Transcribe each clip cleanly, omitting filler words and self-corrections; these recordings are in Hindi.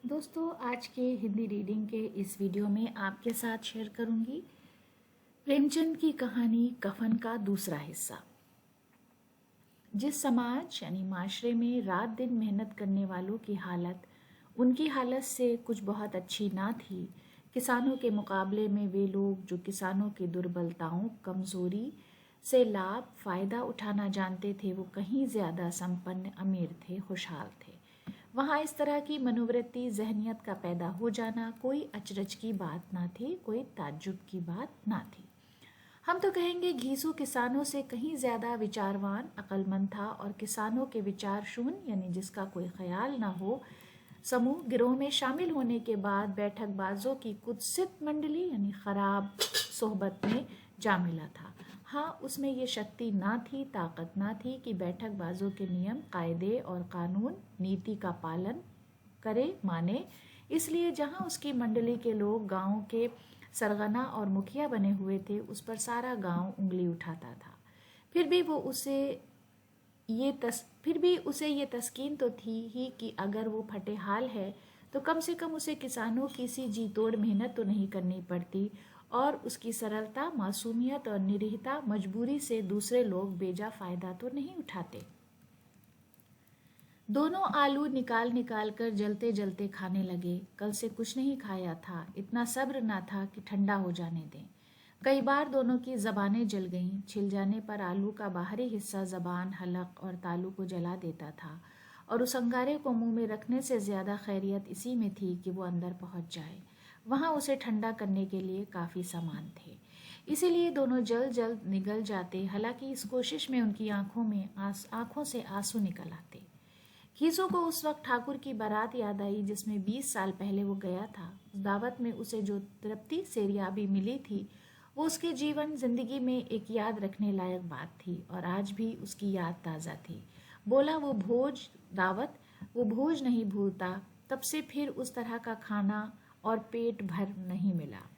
दोस्तों, आज के हिंदी रीडिंग के इस वीडियो में आपके साथ शेयर करूंगी प्रेमचंद की कहानी कफन का दूसरा हिस्सा। जिस समाज यानी माशरे में रात दिन मेहनत करने वालों की हालत उनकी हालत से कुछ बहुत अच्छी ना थी, किसानों के मुकाबले में वे लोग जो किसानों की दुर्बलताओं कमज़ोरी से लाभ फ़ायदा उठाना जानते थे, वो कहीं ज़्यादा संपन्न, अमीर थे, खुशहाल थे। वहाँ इस तरह की मनोवृत्ति जहनियत का पैदा हो जाना कोई अचरज की बात ना थी, कोई ताज्जुब की बात ना थी। हम तो कहेंगे घीसू किसानों से कहीं ज़्यादा विचारवान, अक्लमंद था और किसानों के विचार शून्य यानी जिसका कोई ख्याल ना हो समूह गिरोह में शामिल होने के बाद बैठकबाजों की कुत्सित मंडली यानी खराब सोहबत में जा मिला था। हाँ, उसमें ये शक्ति ना थी, ताकत ना थी कि बैठकबाजों के नियम, कायदे और कानून, नीति का पालन करे, माने। इसलिए जहाँ उसकी मंडली के लोग गांव के सरगना और मुखिया बने हुए थे, उस पर सारा गांव उंगली उठाता था। फिर भी उसे ये तस्कीन तो थी ही कि अगर वो फटे हाल है तो कम से कम उसे किसानों की सी जी तोड़ मेहनत तो नहीं करनी पड़ती और उसकी सरलता, मासूमियत और निरीहता मजबूरी से दूसरे लोग बेजा फायदा तो नहीं उठाते। दोनों आलू निकाल निकाल कर जलते जलते खाने लगे। कल से कुछ नहीं खाया था, इतना सब्र ना था कि ठंडा हो जाने दें। कई बार दोनों की ज़बानें जल गईं। छिल जाने पर आलू का बाहरी हिस्सा ज़बान, हलक और तालू को जला देता था और उस अंगारे को मुंह में रखने से ज़्यादा खैरियत इसी में थी कि वो अंदर पहुंच जाए। वहाँ उसे ठंडा करने के लिए काफ़ी सामान थे, इसीलिए दोनों जल्द जल्द निगल जाते। हालांकि इस कोशिश में उनकी आंखों से आंसू निकल आते। घीसू को उस वक्त ठाकुर की बारात याद आई जिसमें 20 साल पहले वो गया था। उस दावत में उसे जो तृप्ति सेरियाबी मिली थी वो उसके जीवन जिंदगी में एक याद रखने लायक बात थी और आज भी उसकी याद ताज़ा थी। बोला वो भोज नहीं भूलता। तब से फिर उस तरह का खाना और पेट भर नहीं मिला।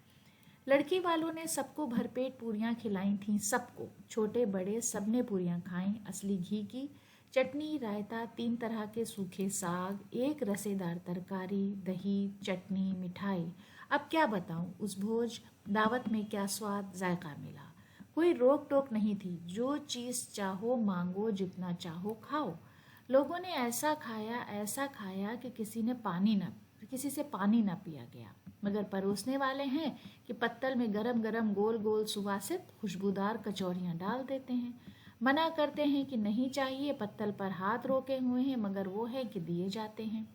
लड़की वालों ने सबको भरपेट पूरियां खिलाई थीं, सबको, छोटे बड़े सबने पूरियां खाईं। असली घी की चटनी, रायता, 3 तरह के सूखे साग, एक रसेदार तरकारी, दही, चटनी, मिठाई। अब क्या बताऊं, उस भोज दावत में क्या स्वाद जायका मिला। कोई रोक टोक नहीं थी, जो चीज़ चाहो मांगो, जितना चाहो खाओ। लोगों ने ऐसा खाया कि किसी से पानी ना पिया गया। मगर परोसने वाले हैं कि पत्तल में गरम गरम गोल गोल सुवासित खुशबूदार कचौरियाँ डाल देते हैं। मना करते हैं कि नहीं चाहिए, पत्तल पर हाथ रोके हुए हैं, मगर वो है कि दिए जाते हैं।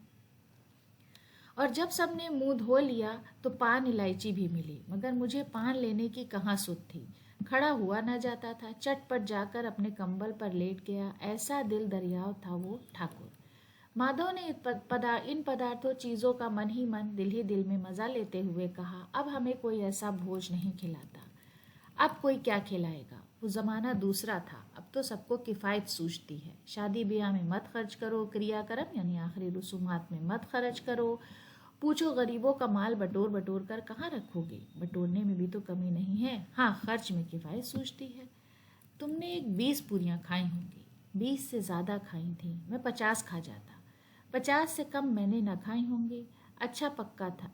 और जब सबने मुंह धो लिया तो पान इलायची भी मिली, मगर मुझे पान लेने की कहाँ सुध थी। खड़ा हुआ न जाता था, चटपट जाकर अपने कंबल पर लेट गया। ऐसा दिल दरियाव था वो ठाकुर। माधव ने इन पदार्थों चीज़ों का मन ही मन, दिल ही दिल में मज़ा लेते हुए कहा, अब हमें कोई ऐसा भोज नहीं खिलाता। अब कोई क्या खिलाएगा। वो ज़माना दूसरा था। अब तो सबको किफ़ायत सूझती है। शादी ब्याह में मत खर्च करो, क्रियाकर्म यानी आखिरी रसूमात में मत खर्च करो। पूछो गरीबों का माल बटोर बटोर कर कहाँ रखोगे। बटोरने में भी तो कमी नहीं है, हाँ खर्च में किफ़ायत सूझती है। तुमने 20 पूरियाँ खाई होंगी, 20 से ज़्यादा खाई थी। मैं 50 खा जाता। 50 से कम मैंने न खाई होंगी। अच्छा पक्का था।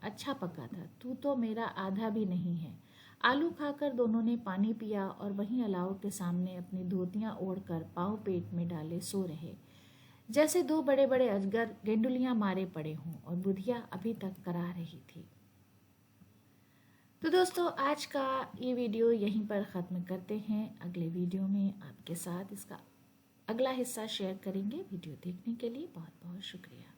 तू तो मेरा आधा भी नहीं है। आलू खाकर दोनों ने पानी पिया और वहीं अलाव के सामने अपनी धोतियां ओढ़कर पाँव पेट में डाले सो रहे, जैसे 2 बड़े बड़े अजगर गेंडुलियां मारे पड़े हों और बुधिया अभी तक करा रही थी। तो दोस्तों, आज का ये वीडियो यहीं पर ख़त्म करते हैं। अगले वीडियो में आपके साथ इसका अगला हिस्सा शेयर करेंगे। वीडियो देखने के लिए बहुत बहुत शुक्रिया।